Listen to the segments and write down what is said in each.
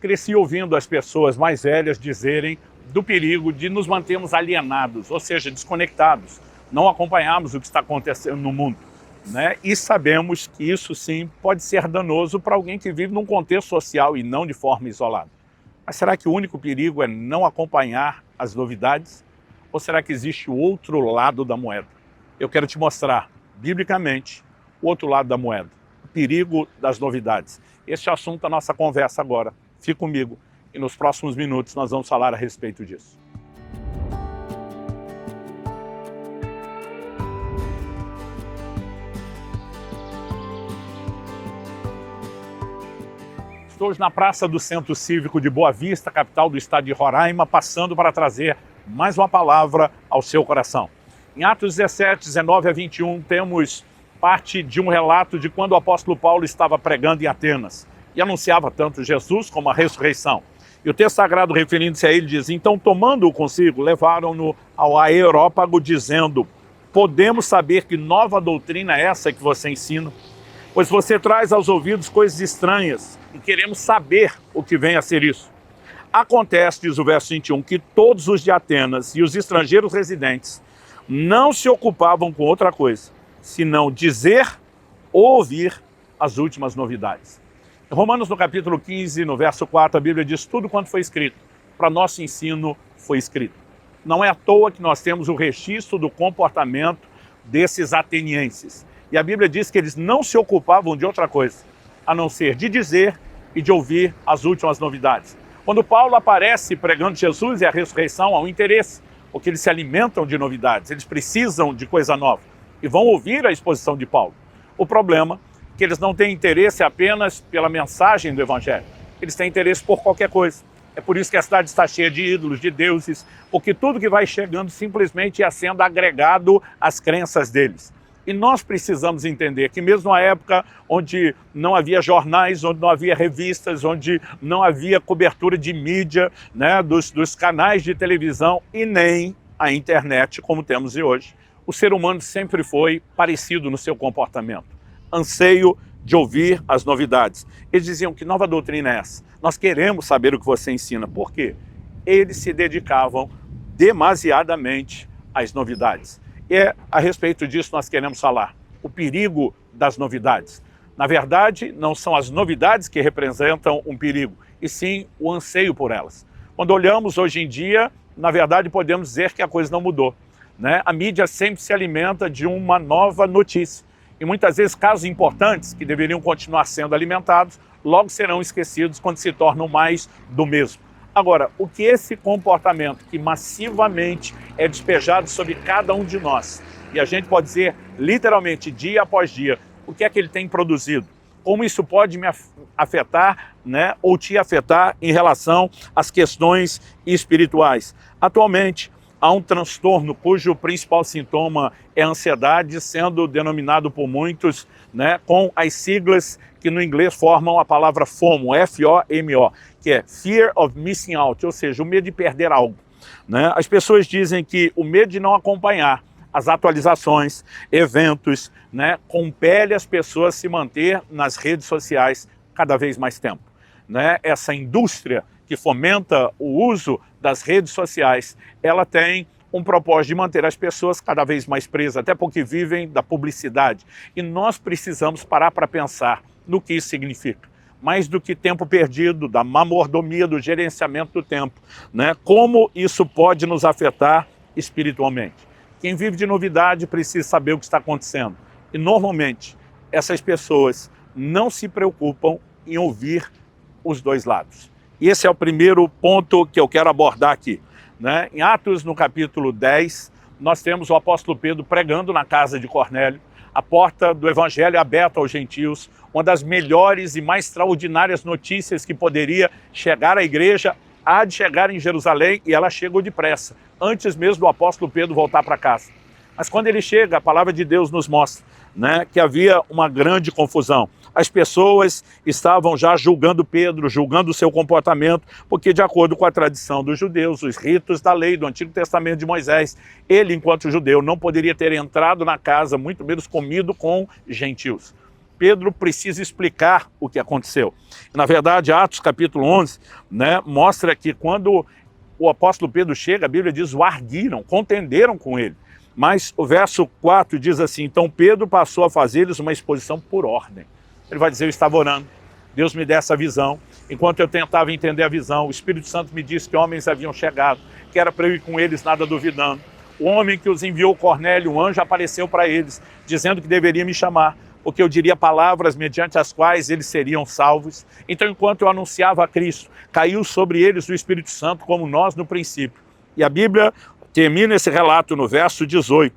cresci ouvindo as pessoas mais velhas dizerem do perigo de nos mantermos alienados, ou seja, desconectados, não acompanharmos o que está acontecendo no mundo, né? E sabemos que isso sim pode ser danoso para alguém que vive num contexto social e não de forma isolada. Mas será que o único perigo é não acompanhar as novidades? Ou será que existe o outro lado da moeda? Eu quero te mostrar, biblicamente, o outro lado da moeda, o perigo das novidades. Este é o assunto da nossa conversa agora. Fique comigo e nos próximos minutos nós vamos falar a respeito disso. Estou hoje na Praça do Centro Cívico de Boa Vista, capital do estado de Roraima, passando para trazer mais uma palavra ao seu coração. Em Atos 17, 19 a 21, temos parte de um relato de quando o apóstolo Paulo estava pregando em Atenas e anunciava tanto Jesus como a ressurreição. E o texto sagrado, referindo-se a ele, diz: então, tomando-o consigo, levaram-no ao Areópago, dizendo: podemos saber que nova doutrina é essa que você ensina? Pois você traz aos ouvidos coisas estranhas e queremos saber o que vem a ser isso. Acontece, diz o verso 21, que todos os de Atenas e os estrangeiros residentes não se ocupavam com outra coisa, senão dizer ou ouvir as últimas novidades. Em Romanos, no capítulo 15, no verso 4, a Bíblia diz: tudo quanto foi escrito, para nosso ensino foi escrito. Não é à toa que nós temos o registro do comportamento desses atenienses. E a Bíblia diz que eles não se ocupavam de outra coisa, a não ser de dizer e de ouvir as últimas novidades. Quando Paulo aparece pregando Jesus e a ressurreição, há um interesse, porque eles se alimentam de novidades, eles precisam de coisa nova e vão ouvir a exposição de Paulo. O problema é que eles não têm interesse apenas pela mensagem do Evangelho, eles têm interesse por qualquer coisa. É por isso que a cidade está cheia de ídolos, de deuses, porque tudo que vai chegando simplesmente ia sendo agregado às crenças deles. E nós precisamos entender que mesmo na época onde não havia jornais, onde não havia revistas, onde não havia cobertura de mídia, né, dos canais de televisão e nem a internet como temos hoje, o ser humano sempre foi parecido no seu comportamento. Anseio de ouvir as novidades. Eles diziam: que nova doutrina é essa? Nós queremos saber o que você ensina. Por quê? Eles se dedicavam demasiadamente às novidades. E é a respeito disso nós queremos falar, o perigo das novidades. Na verdade, não são as novidades que representam um perigo, e sim o anseio por elas. Quando olhamos hoje em dia, na verdade podemos dizer que a coisa não mudou, né? A mídia sempre se alimenta de uma nova notícia. E muitas vezes casos importantes que deveriam continuar sendo alimentados, logo serão esquecidos quando se tornam mais do mesmo. Agora, o que esse comportamento que massivamente é despejado sobre cada um de nós, e a gente pode dizer literalmente dia após dia, o que é que ele tem produzido? Como isso pode me afetar, né, ou te afetar em relação às questões espirituais? Atualmente, há um transtorno cujo principal sintoma é a ansiedade, sendo denominado por muitos, né, com as siglas que no inglês formam a palavra FOMO, F-O-M-O, que é Fear of Missing Out, ou seja, o medo de perder algo, né? As pessoas dizem que o medo de não acompanhar as atualizações, eventos, né, compele as pessoas a se manter nas redes sociais cada vez mais tempo, né? Essa indústria que fomenta o uso das redes sociais, ela tem um propósito de manter as pessoas cada vez mais presas, até porque vivem da publicidade. E nós precisamos parar para pensar no que isso significa. Mais do que tempo perdido, da má mordomia, do gerenciamento do tempo, né? Como isso pode nos afetar espiritualmente. Quem vive de novidade precisa saber o que está acontecendo. E normalmente essas pessoas não se preocupam em ouvir os dois lados. E esse é o primeiro ponto que eu quero abordar aqui, né? Em Atos, no capítulo 10, nós temos o apóstolo Pedro pregando na casa de Cornélio, a porta do evangelho aberta aos gentios, uma das melhores e mais extraordinárias notícias que poderia chegar à igreja, há de chegar em Jerusalém, e ela chegou depressa, antes mesmo do apóstolo Pedro voltar para casa. Mas quando ele chega, a palavra de Deus nos mostra, né, que havia uma grande confusão. As pessoas estavam já julgando Pedro, julgando o seu comportamento, porque de acordo com a tradição dos judeus, os ritos da lei do Antigo Testamento de Moisés, ele, enquanto judeu, não poderia ter entrado na casa, muito menos comido com gentios. Pedro precisa explicar o que aconteceu. Na verdade, Atos capítulo 11, né, mostra que quando o apóstolo Pedro chega, a Bíblia diz, o arguiram, contenderam com ele. Mas o verso 4 diz assim, então Pedro passou a fazer-lhes uma exposição por ordem. Ele vai dizer, eu estava orando, Deus me deu essa visão. Enquanto eu tentava entender a visão, o Espírito Santo me disse que homens haviam chegado, que era para eu ir com eles, nada duvidando. O homem que os enviou, Cornélio, um anjo, apareceu para eles, dizendo que deveria me chamar, porque eu diria palavras mediante as quais eles seriam salvos. Então, enquanto eu anunciava a Cristo, caiu sobre eles o Espírito Santo, como nós no princípio. E a Bíblia termina esse relato no verso 18,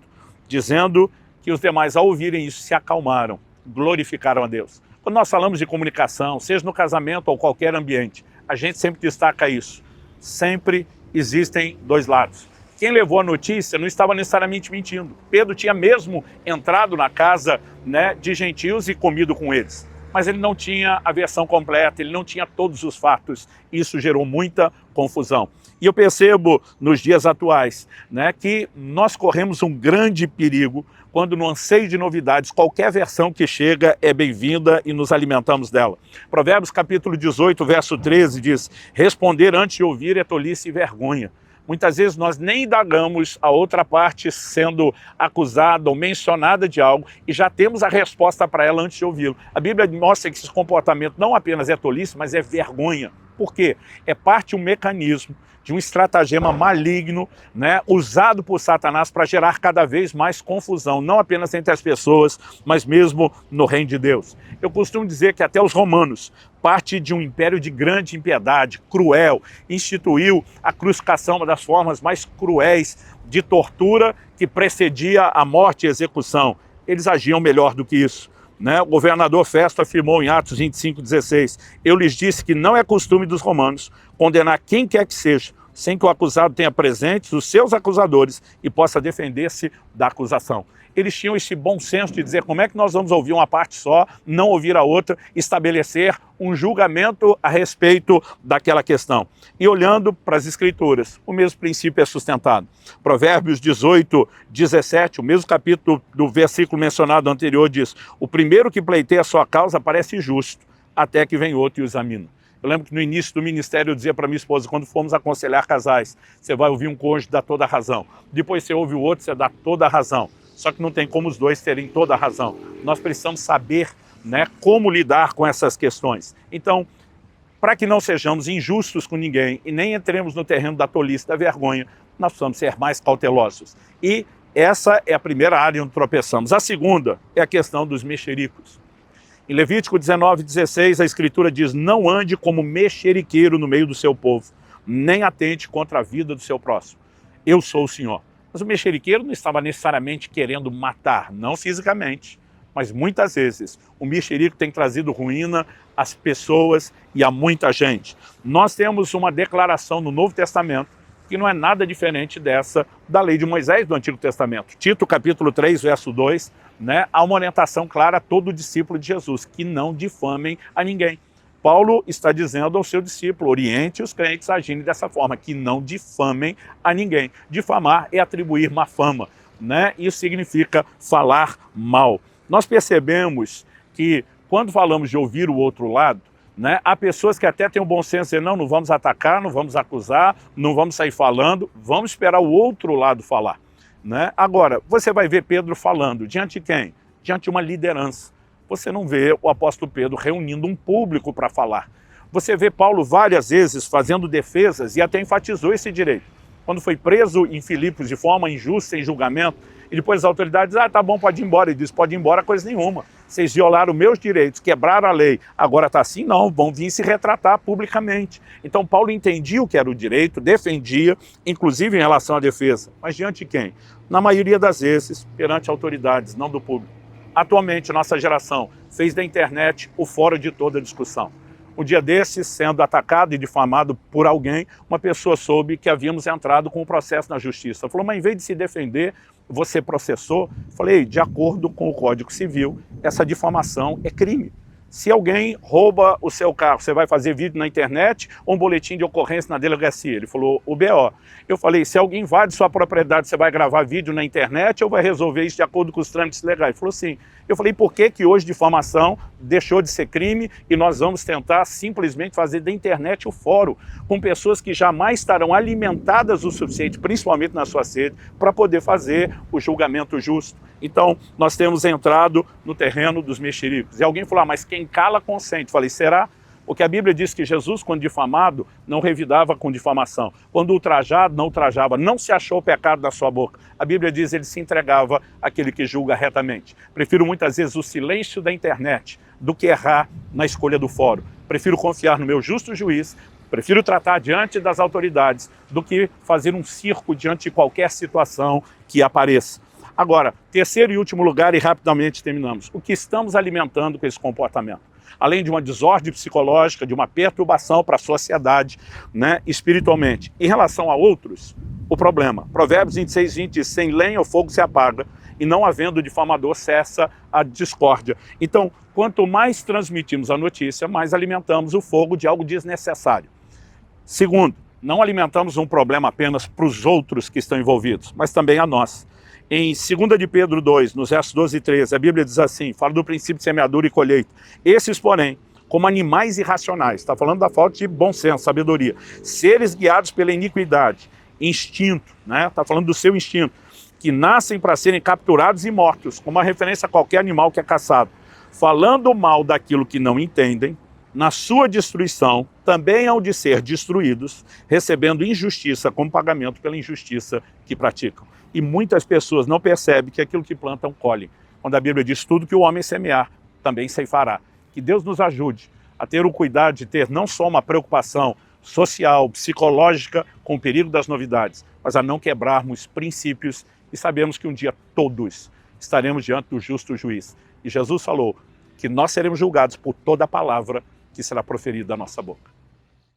dizendo que os demais, ao ouvirem isso, se acalmaram, glorificaram a Deus. Quando nós falamos de comunicação, seja no casamento ou qualquer ambiente, a gente sempre destaca isso. Sempre existem dois lados. Quem levou a notícia não estava necessariamente mentindo. Pedro tinha mesmo entrado na casa, né, de gentios e comido com eles. Mas ele não tinha a versão completa, ele não tinha todos os fatos. Isso gerou muita confusão. E eu percebo nos dias atuais, né, que nós corremos um grande perigo quando no anseio de novidades, qualquer versão que chega é bem-vinda e nos alimentamos dela. Provérbios capítulo 18, verso 13 diz, responder antes de ouvir é tolice e vergonha. Muitas vezes nós nem indagamos a outra parte sendo acusada ou mencionada de algo e já temos a resposta para ela antes de ouvi-lo. A Bíblia mostra que esse comportamento não apenas é tolice, mas é vergonha. Por quê? É parte de um mecanismo, de um estratagema maligno, né, usado por Satanás para gerar cada vez mais confusão, não apenas entre as pessoas, mas mesmo no reino de Deus. Eu costumo dizer que até os romanos, parte de um império de grande impiedade, cruel, instituiu a crucificação, uma das formas mais cruéis de tortura que precedia a morte e a execução. Eles agiam melhor do que isso. Né? O governador Festo afirmou em Atos 25:16, eu lhes disse que não é costume dos romanos condenar quem quer que seja, sem que o acusado tenha presentes os seus acusadores e possa defender-se da acusação. Eles tinham esse bom senso de dizer como é que nós vamos ouvir uma parte só, não ouvir a outra, estabelecer um julgamento a respeito daquela questão. E olhando para as Escrituras, o mesmo princípio é sustentado. Provérbios 18:17, o mesmo capítulo do versículo mencionado anterior diz, o primeiro que pleiteia a sua causa parece justo, até que vem outro e o examina. Eu lembro que no início do ministério eu dizia para minha esposa, quando formos aconselhar casais, você vai ouvir um cônjuge dar toda a razão. Depois você ouve o outro, você dá toda a razão. Só que não tem como os dois terem toda a razão. Nós precisamos saber, né, como lidar com essas questões. Então, para que não sejamos injustos com ninguém e nem entremos no terreno da tolice, da vergonha, nós precisamos ser mais cautelosos. E essa é a primeira área onde tropeçamos. A segunda é a questão dos mexericos. Em Levítico 19:16, a Escritura diz, não ande como mexeriqueiro no meio do seu povo, nem atente contra a vida do seu próximo. Eu sou o Senhor. Mas o mexeriqueiro não estava necessariamente querendo matar, não fisicamente, mas muitas vezes o mexerico tem trazido ruína às pessoas e a muita gente. Nós temos uma declaração no Novo Testamento que não é nada diferente dessa da lei de Moisés do Antigo Testamento. Tito capítulo 3, verso 2, né, há uma orientação clara a todo discípulo de Jesus, que não difamem a ninguém. Paulo está dizendo ao seu discípulo, oriente os crentes a agirem dessa forma, que não difamem a ninguém. Difamar é atribuir má fama, né? Isso significa falar mal. Nós percebemos que quando falamos de ouvir o outro lado, né, há pessoas que até têm o bom senso de dizer, não vamos atacar, não vamos acusar, não vamos sair falando, vamos esperar o outro lado falar. Né? Agora, você vai ver Pedro falando, diante de quem? Diante de uma liderança. Você não vê o apóstolo Pedro reunindo um público para falar. Você vê Paulo várias vezes fazendo defesas e até enfatizou esse direito. Quando foi preso em Filipos de forma injusta, sem julgamento, e depois as autoridades dizem, tá bom, pode ir embora. Ele diz, pode ir embora coisa nenhuma. Vocês violaram meus direitos, quebraram a lei, agora está assim? Não, vão vir se retratar publicamente. Então Paulo entendia o que era o direito, defendia, inclusive em relação à defesa. Mas diante de quem? Na maioria das vezes, perante autoridades, não do público. Atualmente, nossa geração fez da internet o fórum de toda discussão. Um dia desses, sendo atacado e difamado por alguém, uma pessoa soube que havíamos entrado com um processo na justiça. Falou, mas em vez de se defender, você processou? Falei, de acordo com o Código Civil, essa difamação é crime. Se alguém rouba o seu carro, você vai fazer vídeo na internet ou um boletim de ocorrência na delegacia? Ele falou, o BO. Eu falei, se alguém invade sua propriedade, você vai gravar vídeo na internet ou vai resolver isso de acordo com os trâmites legais? Ele falou, sim. Eu falei, por que que hoje difamação deixou de ser crime e nós vamos tentar simplesmente fazer da internet o fórum, com pessoas que jamais estarão alimentadas o suficiente, principalmente na sua sede, para poder fazer o julgamento justo. Então, nós temos entrado no terreno dos mexericos. E alguém falou, mas quem cala consente. Eu falei, será? Porque a Bíblia diz que Jesus, quando difamado, não revidava com difamação. Quando ultrajado, não ultrajava. Não se achou o pecado da sua boca. A Bíblia diz que ele se entregava àquele que julga retamente. Prefiro muitas vezes o silêncio da internet do que errar na escolha do fórum. Prefiro confiar no meu justo juiz, prefiro tratar diante das autoridades do que fazer um circo diante de qualquer situação que apareça. Agora, terceiro e último lugar, e rapidamente terminamos. O que estamos alimentando com esse comportamento? Além de uma desordem psicológica, de uma perturbação para a sociedade, né, espiritualmente. Em relação a outros, o problema. Provérbios 26, 20 diz, sem lenha o fogo se apaga, e não havendo difamador cessa a discórdia. Então, quanto mais transmitimos a notícia, mais alimentamos o fogo de algo desnecessário. Segundo, não alimentamos um problema apenas para os outros que estão envolvidos, mas também a nós. Em 2 de Pedro 2, nos versos 12 e 13, a Bíblia diz assim, fala do princípio de semeadura e colheita. Esses, porém, como animais irracionais, está falando da falta de bom senso, sabedoria, seres guiados pela iniquidade, instinto, né? Está falando do seu instinto, que nascem para serem capturados e mortos, como uma referência a qualquer animal que é caçado, falando mal daquilo que não entendem, na sua destruição também hão de ser destruídos, recebendo injustiça como pagamento pela injustiça que praticam. E muitas pessoas não percebem que aquilo que plantam, colhem. Quando a Bíblia diz tudo que o homem semear, também ceifará. Que Deus nos ajude a ter o cuidado de ter não só uma preocupação social, psicológica com o perigo das novidades, mas a não quebrarmos princípios e sabemos que um dia todos estaremos diante do justo juiz. E Jesus falou que nós seremos julgados por toda a palavra que será proferida da nossa boca.